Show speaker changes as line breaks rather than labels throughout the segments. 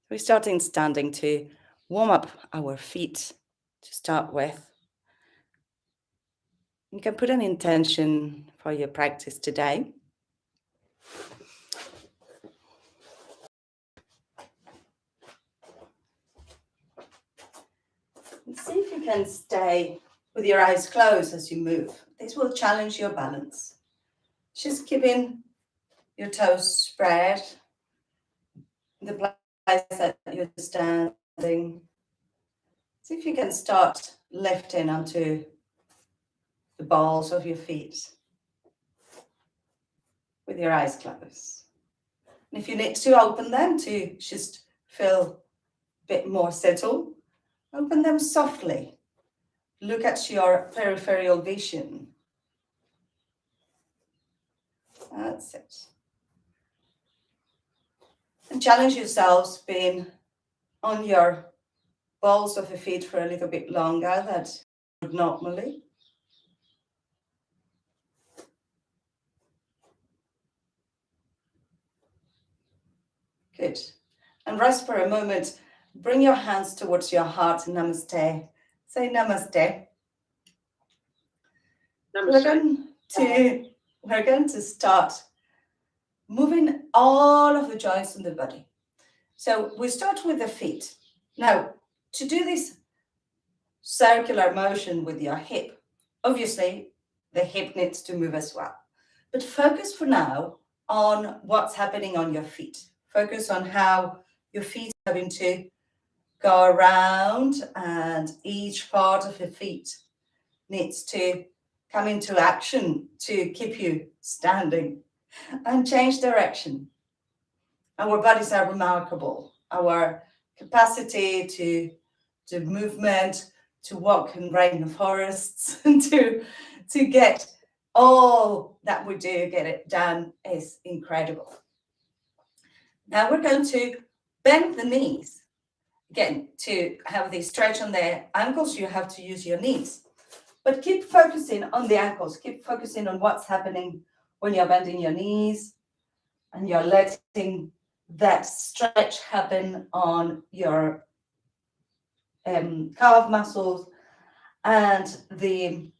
We're starting standing to warm up our feet to start with. You can put an intention for your practice today. And see if you can stay with your eyes closed as you move. This will challenge your balance. Just keeping your toes spread in the place that you're standing. See if you can start lifting onto the balls of your feet with your eyes closed. And if you need to open them to just feel a bit more settled, open them softly. Look at your peripheral vision. That's it. And challenge yourselves being on your balls of the feet for a little bit longer than you would normally. Good. And rest for a moment. Bring your hands towards your heart. Namaste. Say namaste. Namaste. We're going to start moving all of the joints in the body. So we start with the feet. Now, to do this circular motion with your hip, obviously the hip needs to move as well. But focus for now on what's happening on your feet. Focus on how your feet are going to go around, and each part of the feet needs to come into action to keep you standing and change direction. Our bodies are remarkable. Our capacity to movement, to walk in rainforests, to get all that we do, get it done, is incredible. Now we're going to bend the knees. Again, to have the stretch on the ankles, you have to use your knees. But keep focusing on the ankles. Keep focusing on what's happening when you're bending your knees and you're letting that stretch happen on your calf muscles and the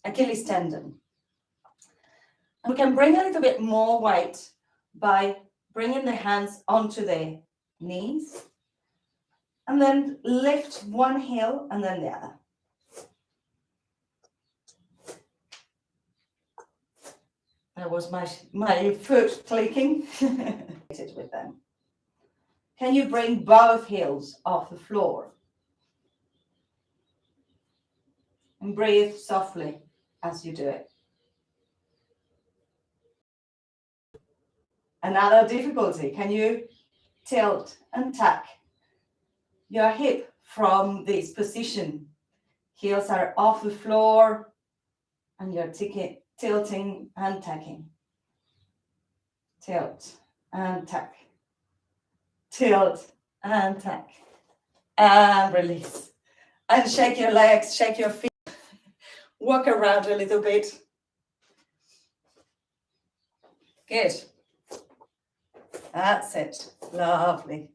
Achilles tendon. And we can bring a little bit more weight by bringing the hands onto the knees and then lift one heel and then the other. That was my foot clicking. With them. Can you bring both heels off the floor? And breathe softly as you do it. Another difficulty, can you tilt and tuck your hip from this position? Heels are off the floor and you're tilting and tucking. Tilt and tuck. Tilt and tuck. And release. And shake your legs, shake your feet. Walk around a little bit. Good. That's it. Lovely.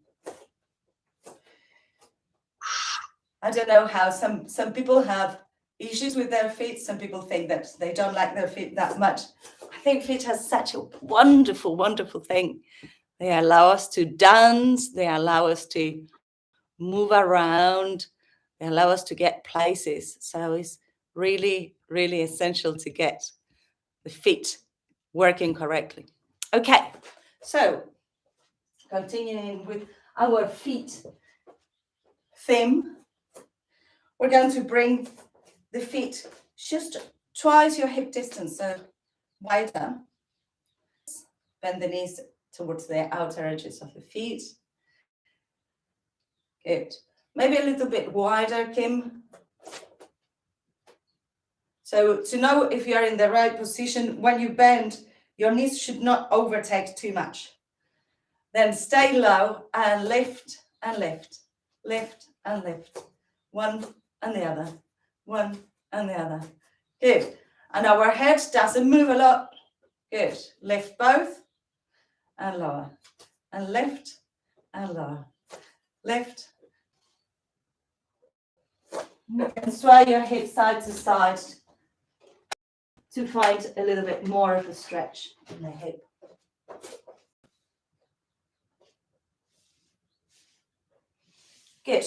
I don't know how some people have issues with their feet. Some people think that they don't like their feet that much. I think feet has such a wonderful, wonderful thing. They allow us to dance. They allow us to move around. They allow us to get places. So it's really, really essential to get the feet working correctly. Okay, so continuing with our feet theme, we're going to bring the feet just twice your hip distance, so wider. Bend the knees towards the outer edges of the feet. Good. Maybe a little bit wider, Kim. So to know if you're in the right position, when you bend, your knees should not overtake too much. Then stay low and lift and lift, lift and lift. One and the other, one and the other. Good. And our head doesn't move a lot. Good. Lift both and lower, and lift and lower. lift. You can sway your hips side to side to find a little bit more of a stretch in the hip. Good.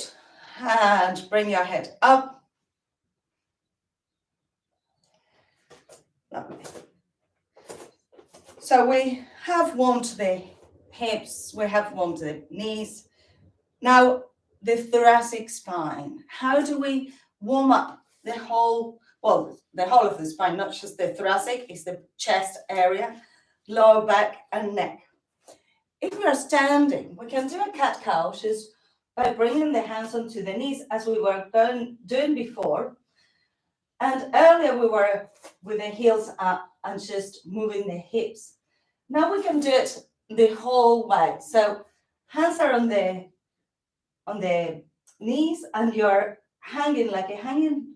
And bring your head up. Lovely. So we have warmed the hips, we have warmed the knees. Now, the thoracic spine. How do we warm up the whole, well, the whole of the spine, not just the thoracic, it's the chest area, lower back and neck. If we are standing, we can do a cat-cow just by bringing the hands onto the knees as we were doing before. And earlier we were with the heels up and just moving the hips. Now we can do it the whole way. So hands are on the knees and you're hanging like a hanging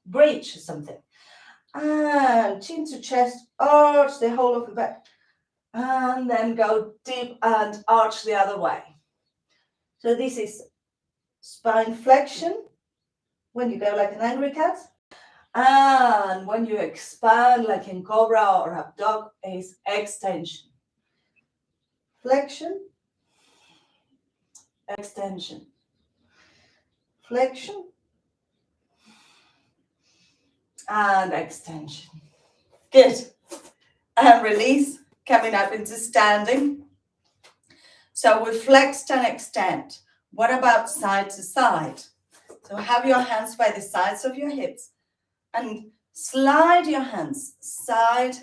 bridge or something. And chin to chest, arch the whole of the back. And then go deep and arch the other way. So this is spine flexion when you go like an angry cat. And when you expand like in cobra or up dog is extension. Flexion, extension, flexion, and extension. Good. And release, coming up into standing. So we flexed and extend. What about side to side? So have your hands by the sides of your hips and slide your hands side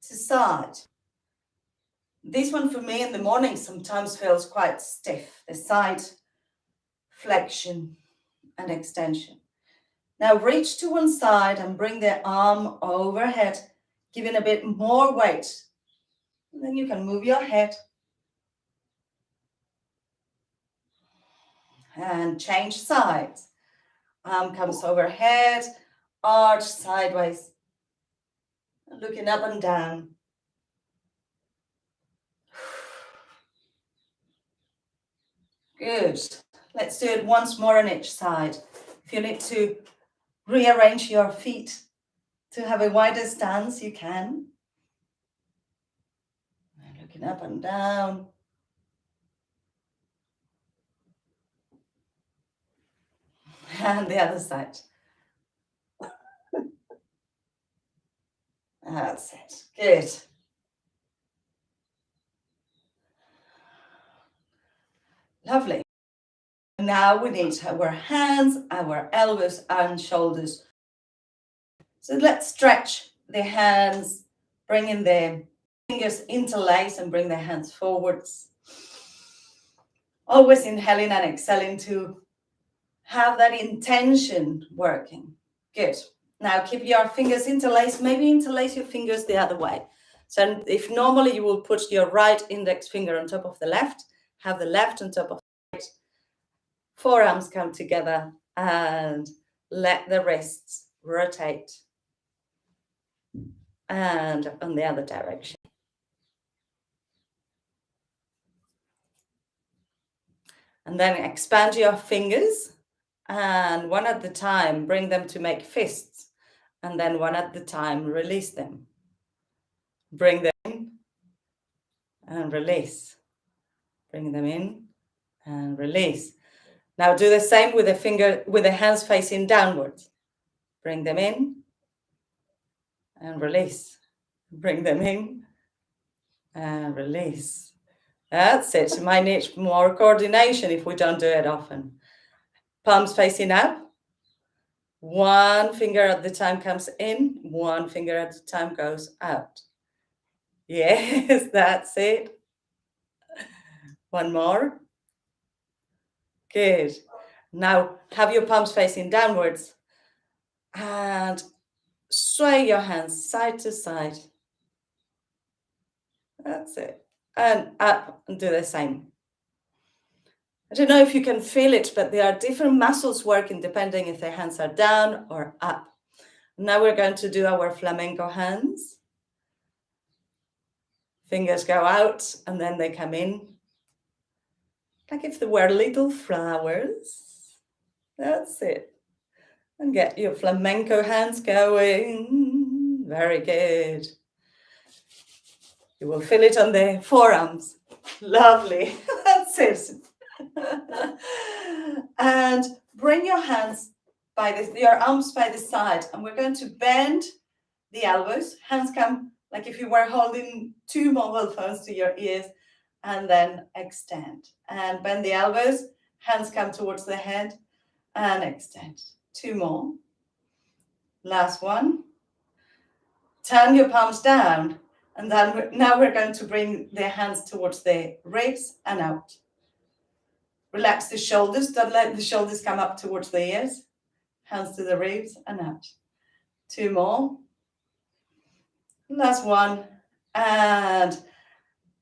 to side. This one for me in the morning sometimes feels quite stiff, the side flexion and extension. Now reach to one side and bring the arm overhead, giving a bit more weight. And then you can move your head and change sides. Arm comes overhead, arch sideways, looking up and down. Good. Let's do it once more on each side. If you need to rearrange your feet to have a wider stance, you can. And looking up and down. And the other side. That's it. Good. Lovely. Now we need our hands, our elbows and shoulders. So let's stretch the hands, bringing the fingers interlace and bring the hands forwards. Always inhaling and exhaling to have that intention working. Good. Now keep your fingers interlaced. Maybe interlace your fingers the other way. So if normally you will put your right index finger on top of the left, have the left on top of the right. Forearms come together and let the wrists rotate. And on the other direction. And then expand your fingers and one at the time, bring them to make fists. And then one at the time, release them. Bring them in and release. Bring them in and release. Now do the same with the hands facing downwards. Bring them in and release. Bring them in and release. That's it. You might need more coordination if we don't do it often. Palms facing up. One finger at the time comes in, one finger at a time goes out. Yes, that's it. One more. Good. Now have your palms facing downwards and sway your hands side to side. That's it. And up and do the same. I don't know if you can feel it, but there are different muscles working depending if the hands are down or up. Now we're going to do our flamenco hands. Fingers go out and then they come in. like if there were little flowers. That's it. And get your flamenco hands going. Very good. You will feel it on the forearms. Lovely. That's it. And bring your hands your arms by the side, and we're going to bend the elbows. Hands come like if you were holding two mobile phones to your ears, and then extend and bend the elbows. Hands come towards the head and extend. Two more. Last one. Turn your palms down, and then now we're going to bring the hands towards the ribs and out. Relax the shoulders. Don't let the shoulders come up towards the ears. Hands to the ribs and out. Two more. Last one. And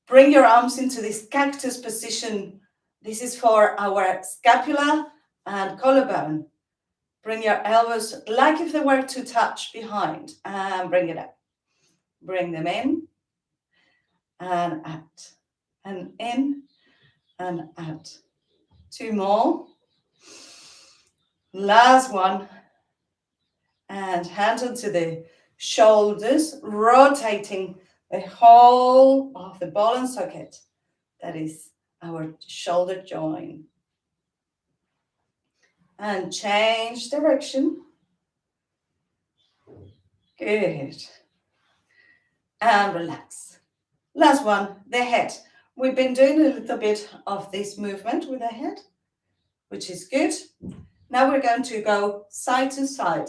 bring your arms into this cactus position. This is for our scapula and collarbone. Bring your elbows like if they were to touch behind, and bring it up. Bring them in and out, and in and out. Two more. Last one. And hand onto the shoulders, rotating the whole of the ball and socket. That is our shoulder joint. And change direction. Good. And relax. Last one, the head. We've been doing a little bit of this movement with the head, which is good. Now we're going to go side to side.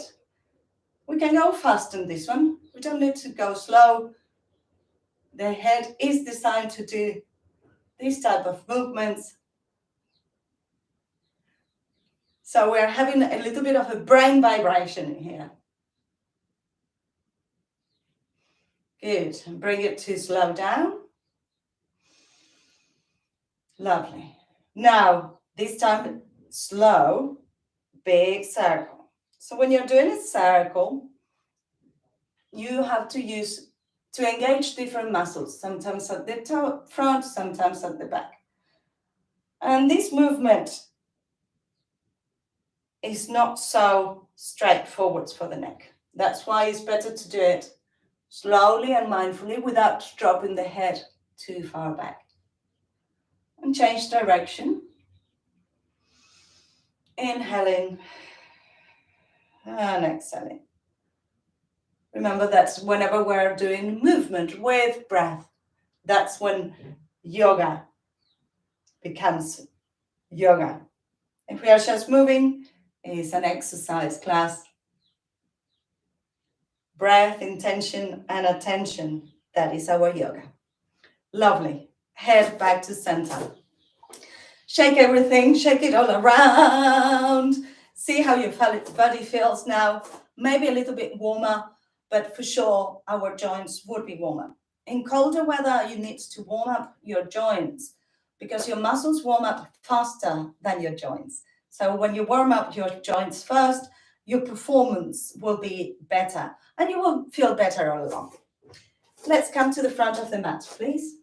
We can go fast on this one. We don't need to go slow. The head is designed to do this type of movements. So we're having a little bit of a brain vibration here. Good. And bring it to slow down. Lovely. Now, this time, slow, big circle. So when you're doing a circle, you have to engage different muscles, sometimes at the front, sometimes at the back. And this movement is not so straightforward for the neck. That's why it's better to do it slowly and mindfully without dropping the head too far back. And change direction. Inhaling and exhaling. Remember that whenever we're doing movement with breath, that's when yoga becomes yoga. If we are just moving, it's an exercise class. Breath, intention, and attention, that is our yoga. Lovely. Head back to center. Shake everything, shake it all around. See how your body feels now. Maybe a little bit warmer, but for sure our joints would be warmer. In colder weather, you need to warm up your joints because your muscles warm up faster than your joints. So when you warm up your joints first, your performance will be better and you will feel better all along. Let's come to the front of the mat, please.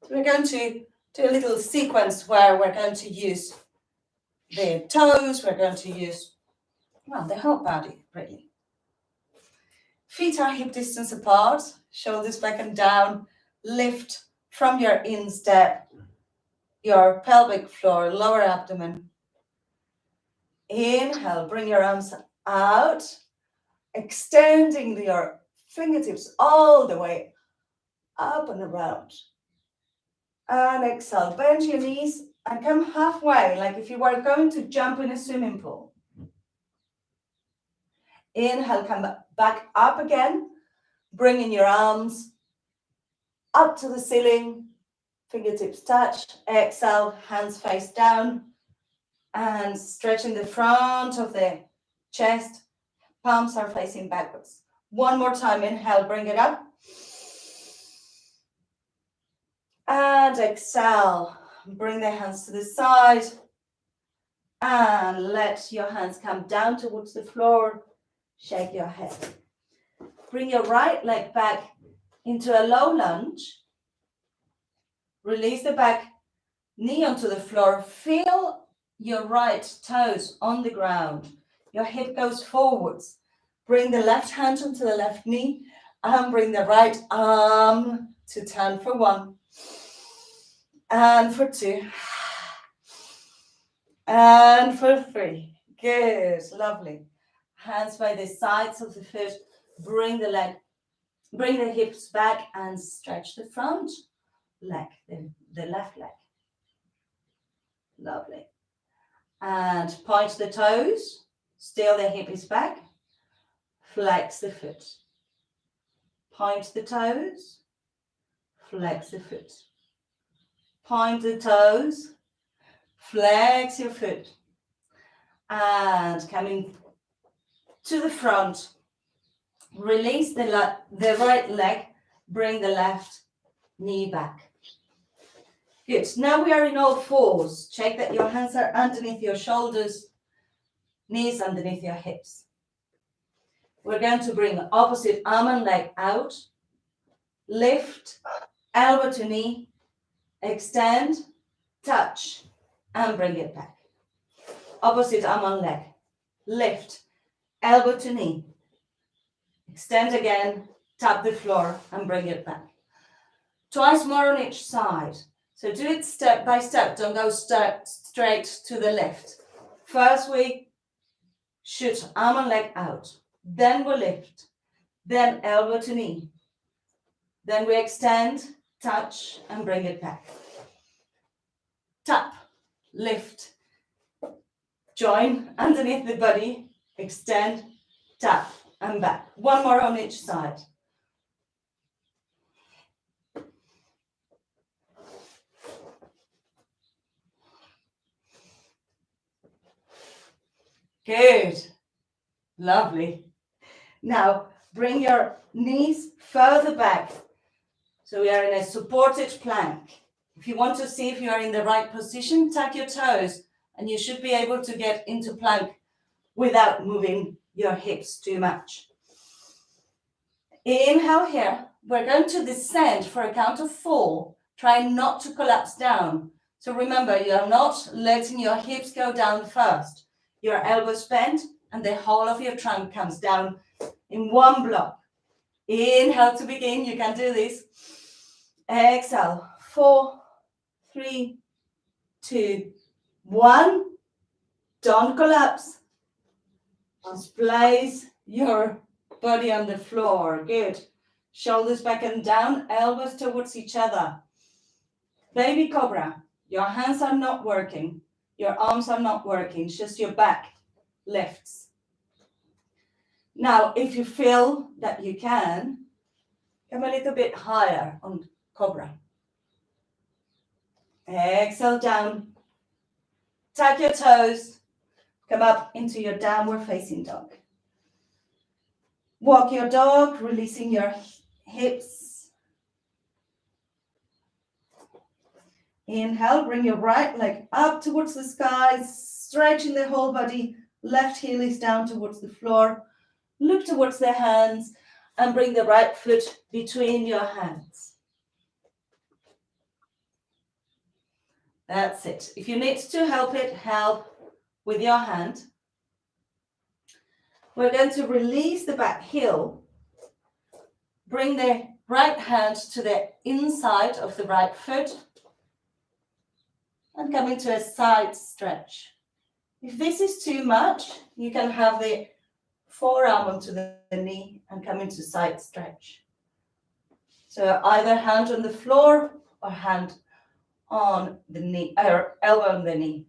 So we're going to do a little sequence where we're going to use the toes, we're going to use, well, the whole body, really. Feet are hip distance apart, shoulders back and down, lift from your instep, your pelvic floor, lower abdomen. Inhale, bring your arms out, extending your fingertips all the way up and around. And exhale, bend your knees and come halfway, like if you were going to jump in a swimming pool. Inhale, come back up again, bringing your arms up to the ceiling, fingertips touch. Exhale, hands face down, and stretching the front of the chest, palms are facing backwards. One more time, inhale, bring it up. And exhale, bring the hands to the side and let your hands come down towards the floor. Shake your head. Bring your right leg back into a low lunge. Release the back knee onto the floor. Feel your right toes on the ground. Your hip goes forwards. Bring the left hand onto the left knee and bring the right arm to turn for 1 and for 2 and for 3. Good, lovely. Hands by the sides of the foot. Bring the hips back and stretch the front leg, the left leg. Lovely. And point the toes. Still the hip is back. Flex the foot. Point the toes. Flex the foot. Point the toes. Flex your foot. And coming to the front. Release the right leg. Bring the left knee back. Good. Now we are in all fours. Check that your hands are underneath your shoulders, knees underneath your hips. We're going to bring opposite arm and leg out. Lift, elbow to knee, extend, touch, and bring it back. Opposite arm and leg. Lift, elbow to knee, extend again, tap the floor, and bring it back. Twice more on each side. So do it step by step. Don't go straight to the left. First we shoot arm and leg out. Then we lift. Then elbow to knee. Then we extend, touch, and bring it back. Tap, lift, join underneath the body, extend, tap, and back. One more on each side. Good. Lovely. Now, bring your knees further back. So we are in a supported plank. If you want to see if you are in the right position, tuck your toes, and you should be able to get into plank without moving your hips too much. Inhale here. We're going to descend for a count of 4. Try not to collapse down. So remember, you are not letting your hips go down first. Your elbows bend and the whole of your trunk comes down in one block. Inhale to begin. You can do this. Exhale. 4, 3, 2, 1. Don't collapse. Just place your body on the floor. Good. Shoulders back and down, elbows towards each other. Baby cobra. Your hands are not working. Your arms are not working. It's just your back lifts. Now, if you feel that you can, come a little bit higher on cobra. Exhale down. Tuck your toes. Come up into your downward facing dog. Walk your dog, releasing your hips. Inhale, bring your right leg up towards the sky, stretching the whole body. Left heel is down towards the floor. Look towards the hands and bring the right foot between your hands. That's it. If you need to help with your hand. We're going to release the back heel. Bring the right hand to the inside of the right foot and come into a side stretch. If this is too much, you can have the forearm onto the knee and come into side stretch. So either hand on the floor or hand on the knee, or elbow on the knee.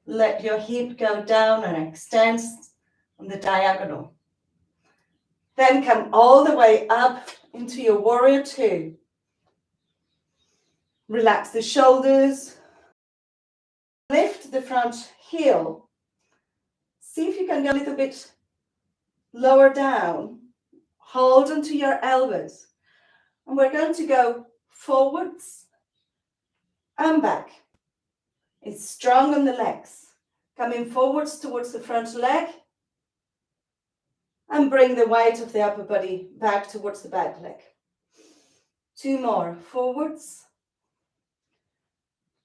Let your hip go down and extend on the diagonal. Then come all the way up into your warrior 2. Relax the shoulders. Lift the front heel. See if you can go a little bit lower down. Hold onto your elbows. And we're going to go forwards and back. It's strong on the legs. Coming forwards towards the front leg. And bring the weight of the upper body back towards the back leg. 2 more. Forwards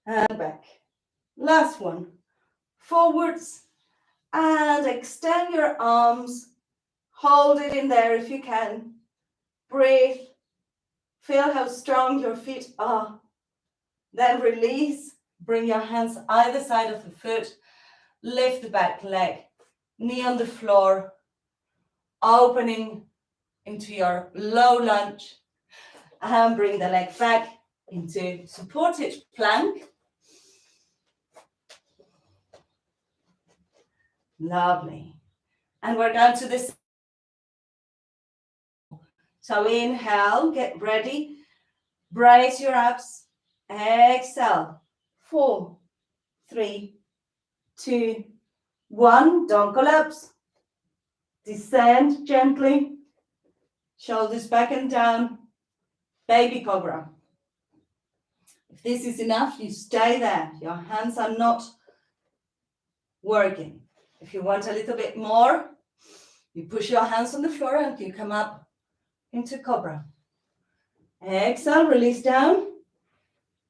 and back. Last one. Forwards and extend your arms. Hold it in there if you can. Breathe. Feel how strong your feet are. Then release. Bring your hands either side of the foot. Lift the back leg. Knee on the floor. Opening into your low lunge. And bring the leg back into supported plank. Lovely. And we're going to this. So inhale, get ready. Brace your abs. Exhale. 4, 3, 2, 1. Don't collapse. Descend gently. Shoulders back and down. Baby cobra. If this is enough, you stay there. Your hands are not working. If you want a little bit more, you push your hands on the floor and you come up into cobra. Exhale, release down.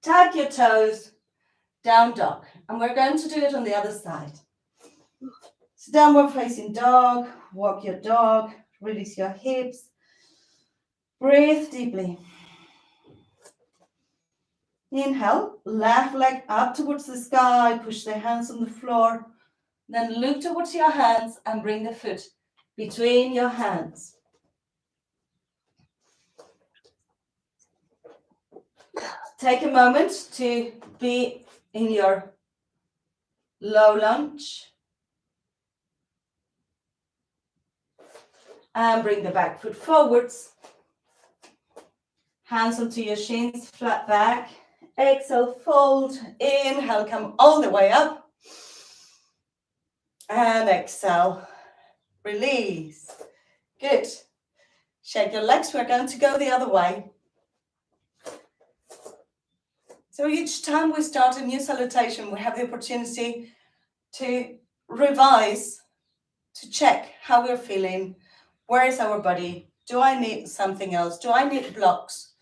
Tap your toes, down dog. And we're going to do it on the other side. So downward facing dog, walk your dog, release your hips. Breathe deeply. Inhale, left leg up towards the sky, push the hands on the floor. Then look towards your hands and bring the foot between your hands. Take a moment to be in your low lunge. And bring the back foot forwards. Hands onto your shins, flat back. Exhale, fold. Inhale, come all the way up. And exhale, release. Good. Shake your legs. We're going to go the other way. So each time we start a new salutation, we have the opportunity to revise, to check how we're feeling. Where is our body? Do I need something else? Do I need blocks?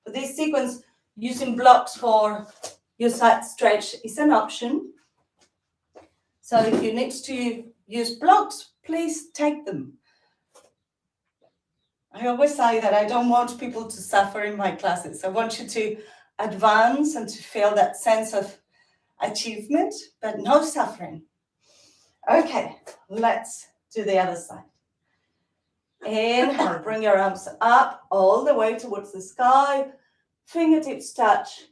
For this sequence, using blocks for your side stretch is an option. So if you need to use blocks, please take them. I always say that I don't want people to suffer in my classes. I want you to advance and to feel that sense of achievement, but no suffering. Okay, let's do the other side. Inhale, bring your arms up all the way towards the sky. Fingertips touch.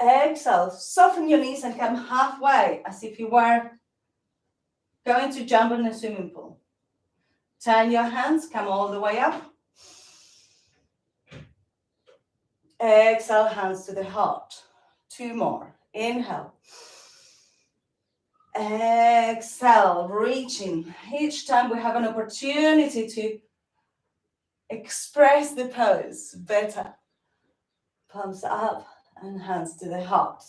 Exhale, soften your knees and come halfway as if you were going to jump in a swimming pool. Turn your hands, come all the way up. Exhale, hands to the heart. 2 more. Inhale. Exhale, reaching. Each time we have an opportunity to express the pose better. Palms up and hands to the heart.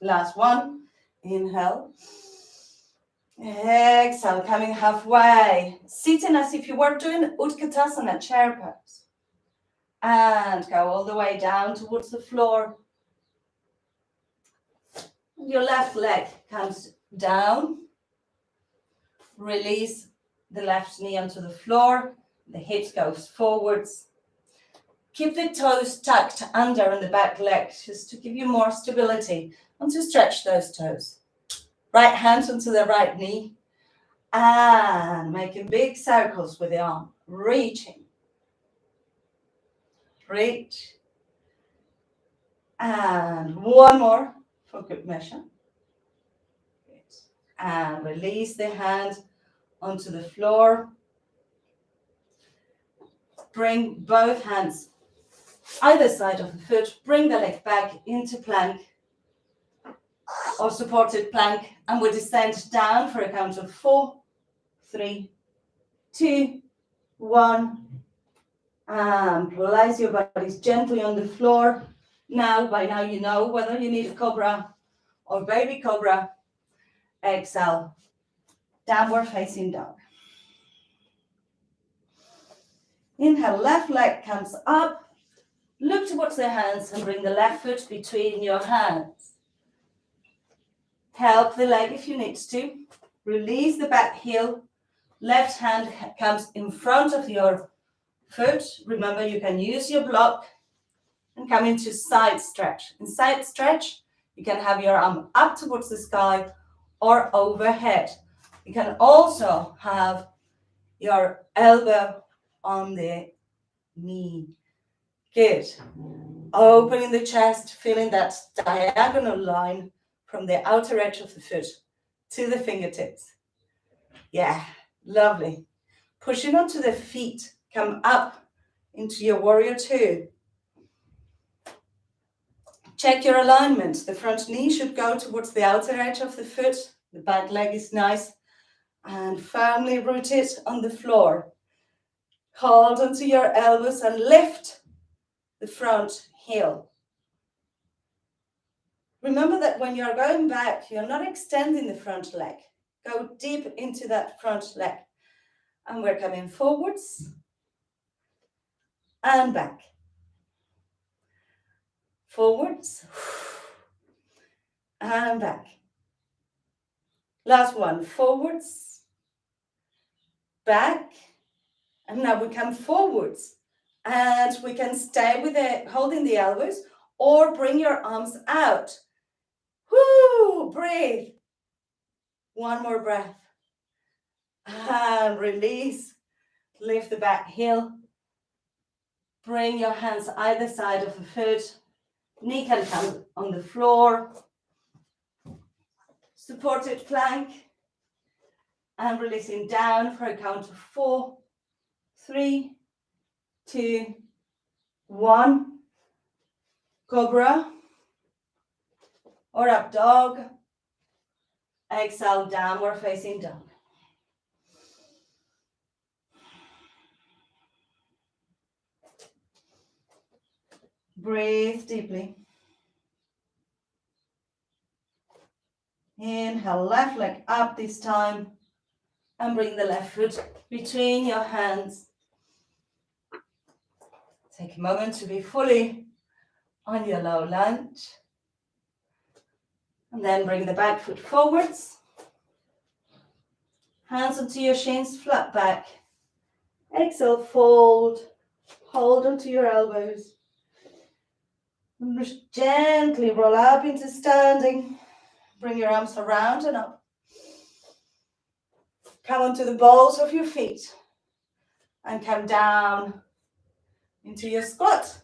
Last one. Inhale. Exhale, coming halfway. Sitting as if you were doing Utkatasana, chair pose. And go all the way down towards the floor. Your left leg comes down. Release the left knee onto the floor. The hips goes forwards. Keep the toes tucked under in the back leg just to give you more stability and to stretch those toes. Right hand onto the right knee. And making big circles with the arm. Reaching. Reach. And one more for good measure. Good. And release the hand onto the floor. Bring both hands either side of the foot. Bring the leg back into plank or supported plank. And we descend down for a count of 4, 3, 2, 1. And place your bodies gently on the floor. Now, by now you know whether you need a cobra or baby cobra. Exhale, downward facing dog. Inhale, left leg comes up. Look towards the hands and bring the left foot between your hands. Help the leg if you need to. Release the back heel. Left hand comes in front of your foot. Remember, you can use your block and come into side stretch. In side stretch, you can have your arm up towards the sky or overhead. You can also have your elbow on the knee. Good. Opening the chest, feeling that diagonal line from the outer edge of the foot to the fingertips. Yeah, lovely. Pushing onto the feet, come up into your warrior two. Check your alignment. The front knee should go towards the outer edge of the foot. The back leg is nice and firmly rooted on the floor. Hold onto your elbows and lift the front heel. Remember that when you're going back, you're not extending the front leg. Go deep into that front leg. And we're coming forwards and back. Forwards and back. Last one, forwards, back. And now we come forwards. And we can stay with it, holding the elbows, or bring your arms out. Whoo, breathe. One more breath. And release. Lift the back heel. Bring your hands either side of the foot. Knee can come on the floor. Supported plank. And releasing down for a count of 4, 3, 2, 1. Cobra. Or up dog. Exhale, downward facing dog. Breathe deeply. Inhale, left leg up this time. And bring the left foot between your hands. Take a moment to be fully on your low lunge. And then bring the back foot forwards. Hands onto your shins, flat back. Exhale, fold. Hold onto your elbows. And just gently roll up into standing. Bring your arms around and up. Come onto the balls of your feet. And come down into your squat.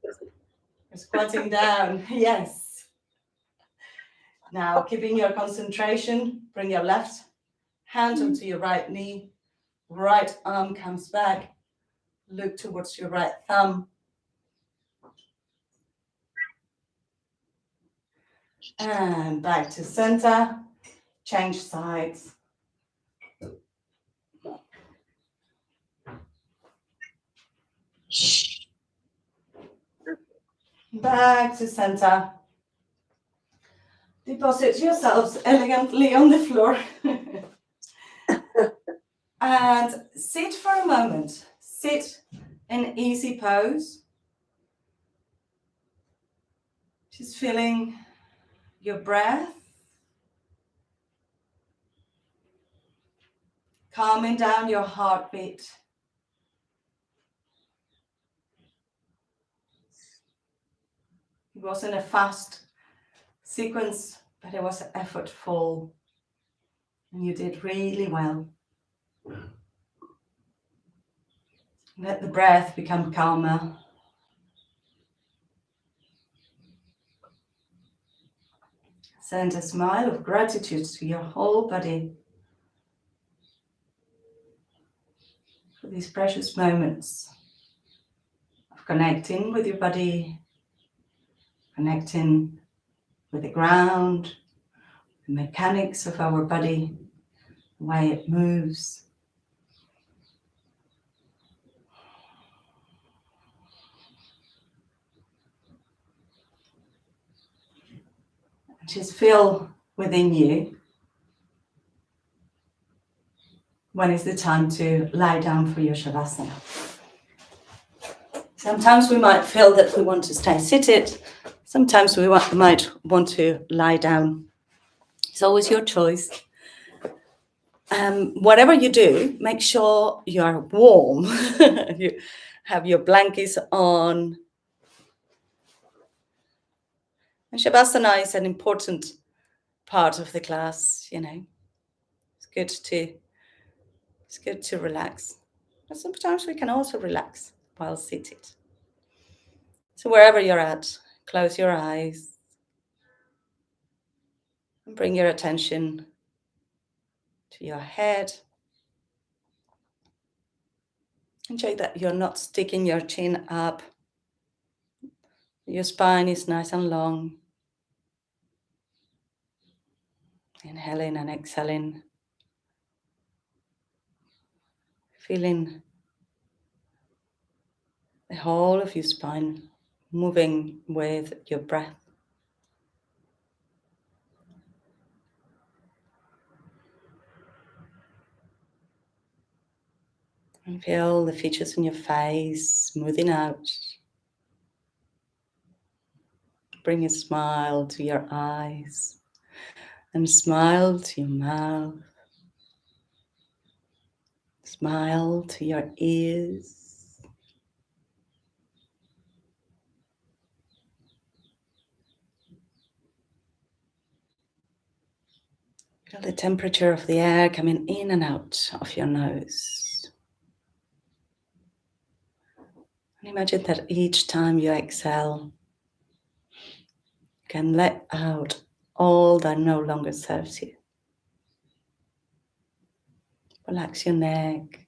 You're squatting down, yes. Now, keeping your concentration, bring your left hand onto your right knee. Right arm comes back. Look towards your right thumb. And back to center. Change sides. Back to center. Deposit yourselves elegantly on the floor. And sit for a moment. Sit in easy pose. Just feeling your breath. Calming down your heartbeat. It wasn't a fast sequence, but it was effortful. And you did really well. Let the breath become calmer. Send a smile of gratitude to your whole body for these precious moments of connecting with your body, connecting with the ground, the mechanics of our body, the way it moves. Just feel within you when is the time to lie down for your Shavasana. Sometimes we might feel that we want to stay seated. Sometimes we might want to lie down. It's always your choice. Whatever you do, make sure you are warm. You have your blankets on. And Shavasana is an important part of the class, you know. It's good to relax. But sometimes we can also relax while seated. So wherever you're at, close your eyes and bring your attention to your head. Enjoy that you're not sticking your chin up. Your spine is nice and long. Inhaling and exhaling. Feeling the whole of your spine moving with your breath. And feel the features in your face smoothing out. Bring a smile to your eyes and smile to your mouth. Smile to your ears. Feel the temperature of the air coming in and out of your nose. And imagine that each time you exhale, you can let out all that no longer serves you. Relax your neck.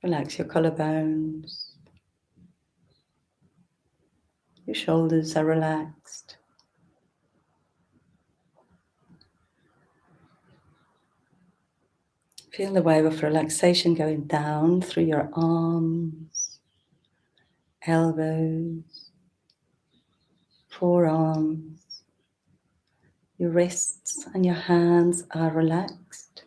Relax your collarbones. Your shoulders are relaxed. Feel the wave of relaxation going down through your arms, elbows, forearms. Your wrists and your hands are relaxed.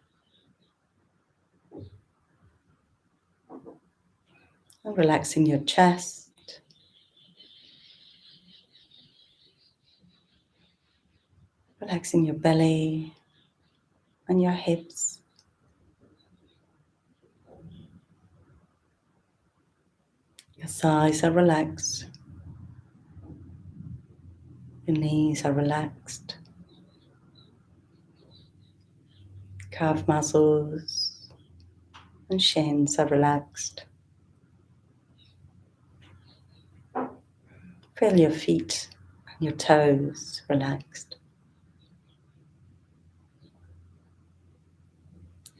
And relaxing your chest. Relaxing your belly and your hips. Your thighs are relaxed. Your knees are relaxed. Calf muscles and shins are relaxed. Feel your feet and your toes relaxed.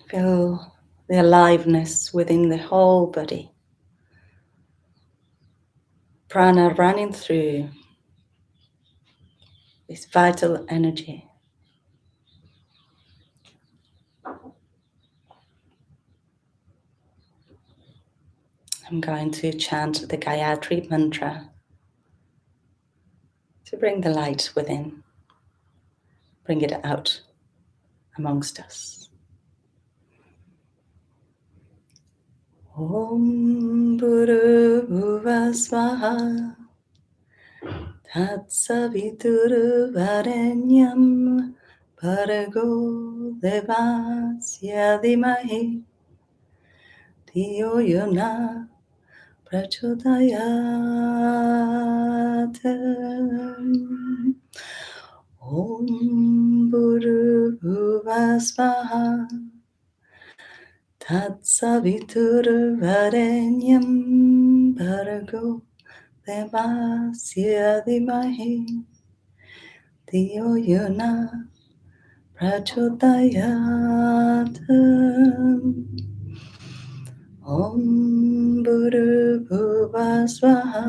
Feel the aliveness within the whole body. Prana running through this vital energy. I'm going to chant the Gayatri mantra to bring the light within, bring it out amongst us. Om Bhurabhuva Swaha Tatsavitur Varenyam Bhargo Devasya Dhimahi Dhiyo Yona Prachodayat. Om Bhurabhuva Swaha Tatsavitur Varenyam Bhargo Devasya Dhimahi Dhiyo Yona Prachodayat. Om Bhurabhuva Swaha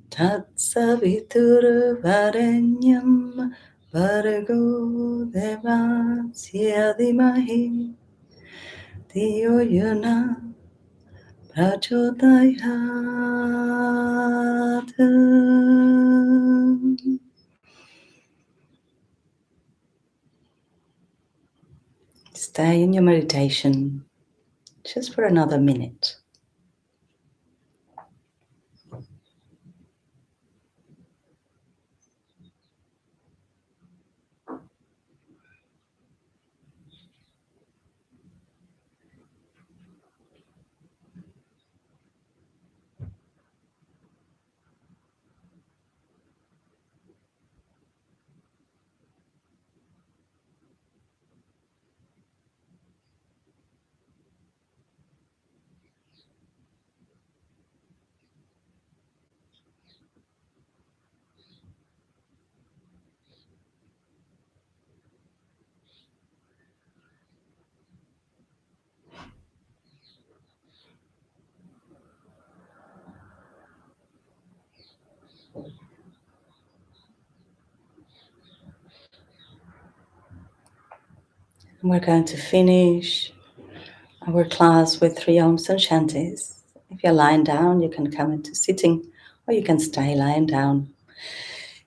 Tatsavitur Varenyam Bhargo Devasya Dhimahi Dhiyo Yona Prachodayat. Stay in your meditation just for another minute. And we're going to finish our class with 3 Oms and Shantis. If you're lying down, you can come into sitting, or you can stay lying down.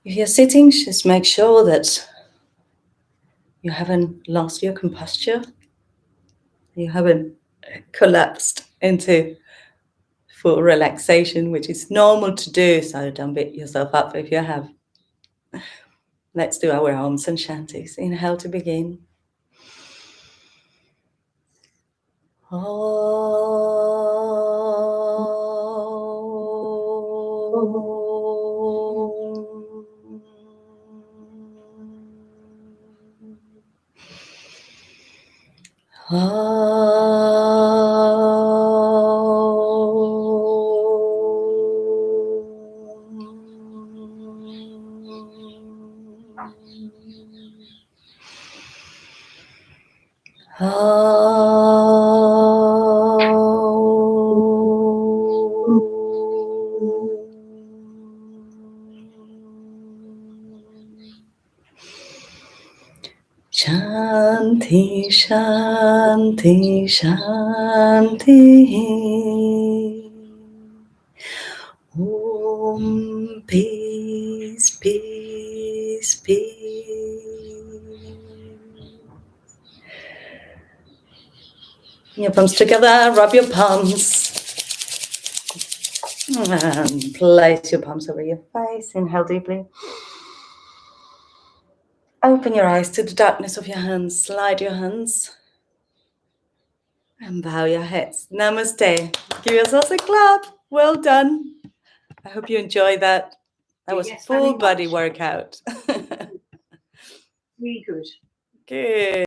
If you're sitting, just make sure that you haven't lost your composure. You haven't collapsed into full relaxation, which is normal to do, so don't beat yourself up if you have. Let's do our Oms and Shantis. Inhale to begin. Shanti, Shanti, Shanti. Om, peace, peace, peace. Your palms together, rub your palms. And place your palms over your face. Inhale deeply. Open your eyes to the darkness of your hands. Slide your hands. And bow your heads. Namaste. Give yourselves a clap. Well done. I hope you enjoyed that. That was full body workout.
Really good.
Good.